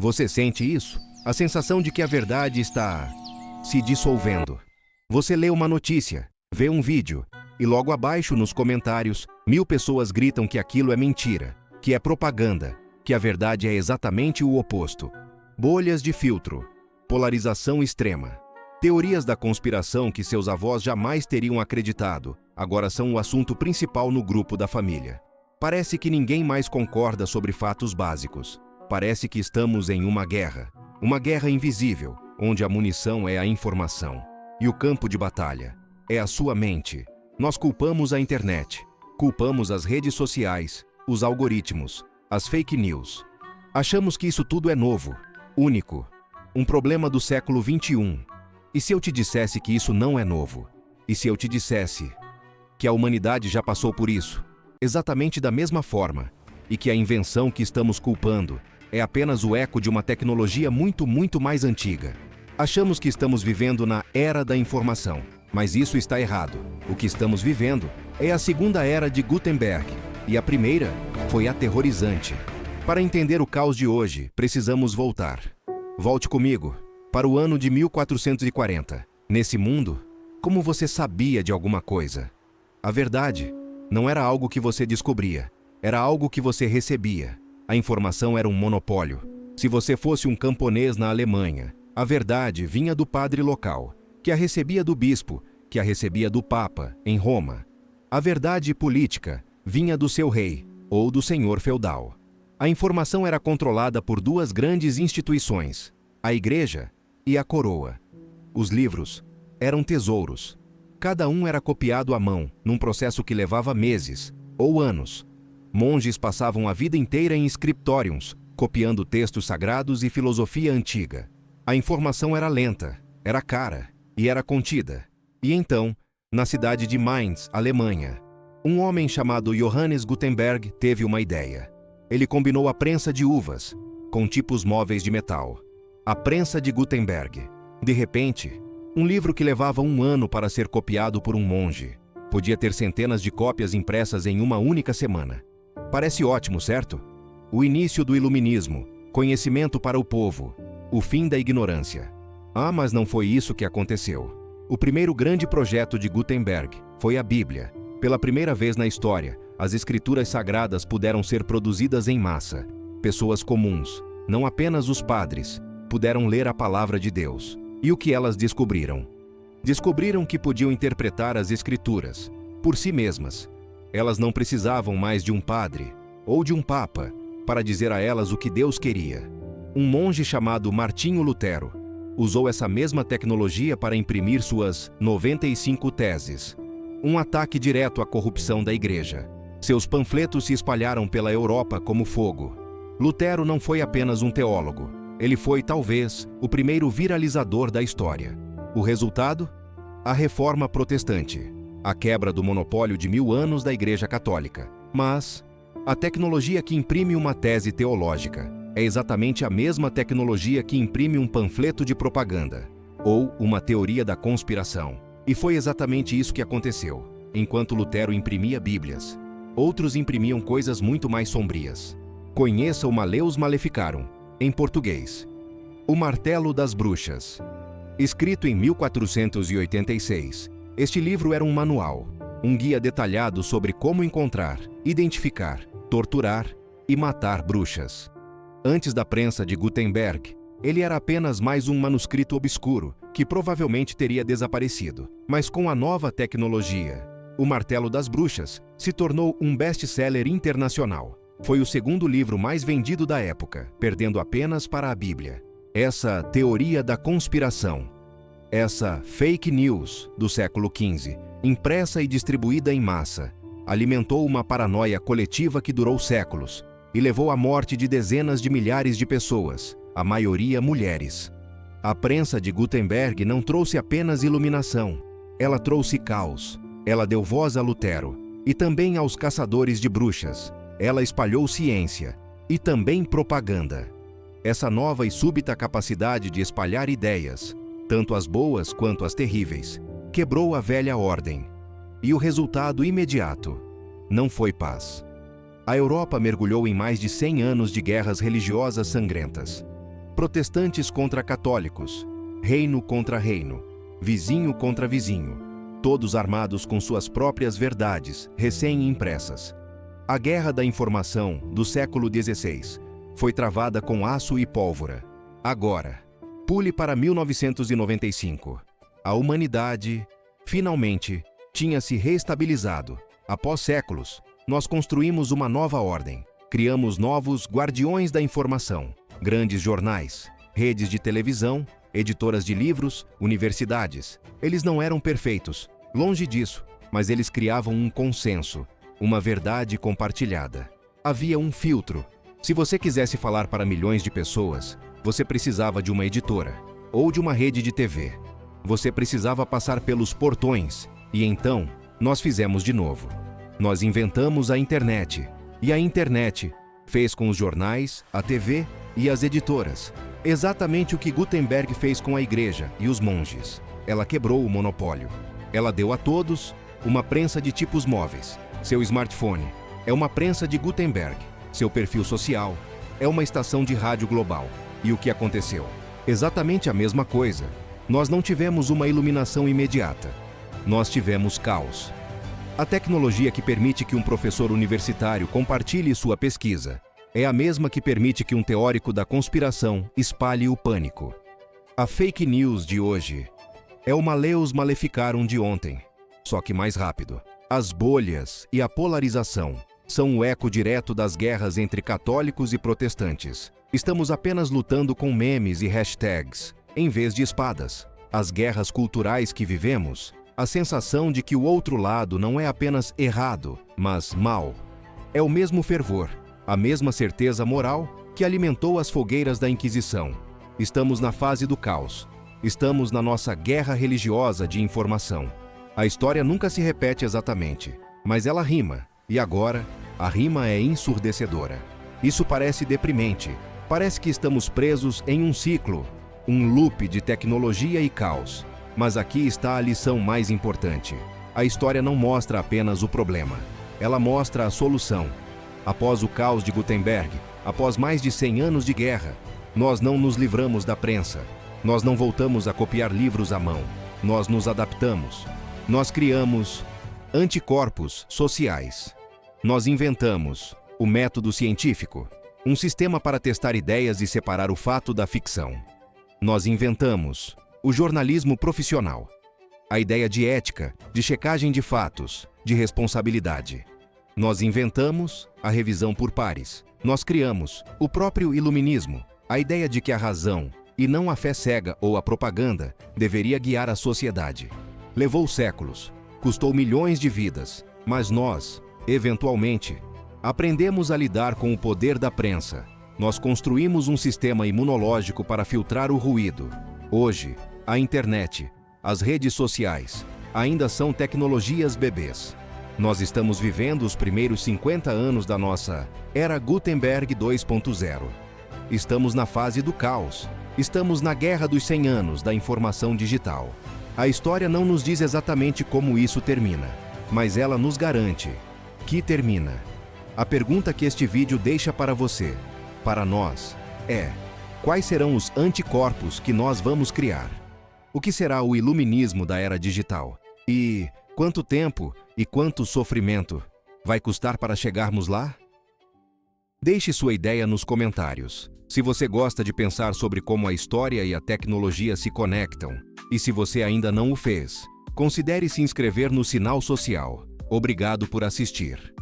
Você sente isso? A sensação de que a verdade está se dissolvendo. Você lê uma notícia, vê um vídeo, e logo abaixo nos comentários, 1000 pessoas gritam que aquilo é mentira, que é propaganda, que a verdade é exatamente o oposto. Bolhas de filtro, polarização extrema. Teorias da conspiração que seus avós jamais teriam acreditado, agora são o assunto principal no grupo da família. Parece que ninguém mais concorda sobre fatos básicos. Parece que estamos em uma guerra invisível, onde a munição é a informação. E o campo de batalha é a sua mente. Nós culpamos a internet, culpamos as redes sociais, os algoritmos, as fake news. Achamos que isso tudo é novo, único, um problema do século XXI. E se eu te dissesse que isso não é novo? E se eu te dissesse que a humanidade já passou por isso, exatamente da mesma forma, e que a invenção que estamos culpando é apenas o eco de uma tecnologia muito mais antiga? Achamos que estamos vivendo na era da informação, mas isso está errado. O que estamos vivendo é a segunda era de Gutenberg, e a primeira foi aterrorizante. Para entender o caos de hoje, precisamos voltar. Volte comigo para o ano de 1440. Nesse mundo, como você sabia de alguma coisa? A verdade não era algo que você descobria, era algo que você recebia. A informação era um monopólio. Se você fosse um camponês na Alemanha, a verdade vinha do padre local, que a recebia do bispo, que a recebia do papa, em Roma. A verdade política vinha do seu rei, ou do senhor feudal. A informação era controlada por duas grandes instituições, a igreja e a coroa. Os livros eram tesouros. Cada um era copiado à mão, num processo que levava meses ou anos. Monges passavam a vida inteira em scriptoriums, copiando textos sagrados e filosofia antiga. A informação era lenta, era cara e era contida. E então, na cidade de Mainz, Alemanha, um homem chamado Johannes Gutenberg teve uma ideia. Ele combinou a prensa de uvas com tipos móveis de metal. A prensa de Gutenberg. De repente, um livro que levava um ano para ser copiado por um monge podia ter centenas de cópias impressas em uma única semana. Parece ótimo, certo? O início do iluminismo, conhecimento para o povo, o fim da ignorância. Ah, mas não foi isso que aconteceu. O primeiro grande projeto de Gutenberg foi a Bíblia. Pela primeira vez na história, as escrituras sagradas puderam ser produzidas em massa. Pessoas comuns, não apenas os padres, puderam ler a palavra de Deus. E o que elas descobriram? Descobriram que podiam interpretar as escrituras por si mesmas. Elas não precisavam mais de um padre ou de um papa para dizer a elas o que Deus queria. Um monge chamado Martinho Lutero usou essa mesma tecnologia para imprimir suas 95 teses. Um ataque direto à corrupção da igreja. Seus panfletos se espalharam pela Europa como fogo. Lutero não foi apenas um teólogo. Ele foi, talvez, o primeiro viralizador da história. O resultado? A Reforma Protestante. A quebra do monopólio de 1000 anos da Igreja Católica. Mas a tecnologia que imprime uma tese teológica é exatamente a mesma tecnologia que imprime um panfleto de propaganda ou uma teoria da conspiração. E foi exatamente isso que aconteceu. Enquanto Lutero imprimia Bíblias, outros imprimiam coisas muito mais sombrias. Conheça o Maleus Maleficarum, em português. O Martelo das Bruxas. Escrito em 1486, este livro era um manual, um guia detalhado sobre como encontrar, identificar, torturar e matar bruxas. Antes da prensa de Gutenberg, ele era apenas mais um manuscrito obscuro, que provavelmente teria desaparecido. Mas com a nova tecnologia, o Martelo das Bruxas se tornou um best-seller internacional. Foi o segundo livro mais vendido da época, perdendo apenas para a Bíblia. Essa teoria da conspiração, essa fake news do século XV, impressa e distribuída em massa, alimentou uma paranoia coletiva que durou séculos e levou à morte de dezenas de milhares de pessoas, a maioria mulheres. A prensa de Gutenberg não trouxe apenas iluminação, ela trouxe caos. Ela deu voz a Lutero e também aos caçadores de bruxas. Ela espalhou ciência e também propaganda. Essa nova e súbita capacidade de espalhar ideias, tanto as boas quanto as terríveis, quebrou a velha ordem. E o resultado imediato não foi paz. A Europa mergulhou em mais de 100 anos de guerras religiosas sangrentas. protestantes contra católicos, reino contra reino, vizinho contra vizinho, todos armados com suas próprias verdades, recém-impressas. A Guerra da Informação, do século XVI, foi travada com aço e pólvora. Agora, pule para 1995. A humanidade, finalmente, tinha se reestabilizado. Após séculos, nós construímos uma nova ordem. Criamos novos guardiões da informação, grandes jornais, redes de televisão, editoras de livros, universidades. Eles não eram perfeitos, longe disso, mas eles criavam um consenso, uma verdade compartilhada. Havia um filtro. Se você quisesse falar para milhões de pessoas, você precisava de uma editora ou de uma rede de TV. Você precisava passar pelos portões, e então nós fizemos de novo. Nós inventamos a internet, e a internet fez com os jornais, a TV e as editoras exatamente o que Gutenberg fez com a igreja e os monges. Ela quebrou o monopólio. Ela deu a todos uma prensa de tipos móveis. Seu smartphone é uma prensa de Gutenberg. Seu perfil social é uma estação de rádio global. E o que aconteceu? Exatamente a mesma coisa. Nós não tivemos uma iluminação imediata. Nós tivemos caos. A tecnologia que permite que um professor universitário compartilhe sua pesquisa é a mesma que permite que um teórico da conspiração espalhe o pânico. A fake news de hoje é o Maleus Maleficarum de ontem, só que mais rápido. As bolhas e a polarização são o eco direto das guerras entre católicos e protestantes. Estamos apenas lutando com memes e hashtags, em vez de espadas. As guerras culturais que vivemos, a sensação de que o outro lado não é apenas errado, mas mal. É o mesmo fervor, a mesma certeza moral que alimentou as fogueiras da Inquisição. Estamos na fase do caos. Estamos na nossa guerra religiosa de informação. A história nunca se repete exatamente, mas ela rima, e agora a rima é ensurdecedora. Isso parece deprimente. Parece que estamos presos em um ciclo, um loop de tecnologia e caos. Mas aqui está a lição mais importante. A história não mostra apenas o problema. Ela mostra a solução. Após o caos de Gutenberg, após mais de 100 anos de guerra, nós não nos livramos da prensa. Nós não voltamos a copiar livros à mão. Nós nos adaptamos. Nós criamos anticorpos sociais. Nós inventamos o método científico, um sistema para testar ideias e separar o fato da ficção. Nós inventamos o jornalismo profissional, a ideia de ética, de checagem de fatos, de responsabilidade. Nós inventamos a revisão por pares. Nós criamos o próprio iluminismo, a ideia de que a razão, e não a fé cega ou a propaganda, deveria guiar a sociedade. Levou séculos, custou milhões de vidas, mas nós, eventualmente, aprendemos a lidar com o poder da prensa. Nós construímos um sistema imunológico para filtrar o ruído. Hoje, a internet, as redes sociais, ainda são tecnologias bebês. Nós estamos vivendo os primeiros 50 anos da nossa Era Gutenberg 2.0. Estamos na fase do caos. Estamos na guerra dos 100 anos da informação digital. A história não nos diz exatamente como isso termina, mas ela nos garante que termina. A pergunta que este vídeo deixa para você, para nós, é: quais serão os anticorpos que nós vamos criar? O que será o iluminismo da era digital? E quanto tempo e quanto sofrimento vai custar para chegarmos lá? Deixe sua ideia nos comentários. Se você gosta de pensar sobre como a história e a tecnologia se conectam, e se você ainda não o fez, considere se inscrever no Sinal Social. Obrigado por assistir.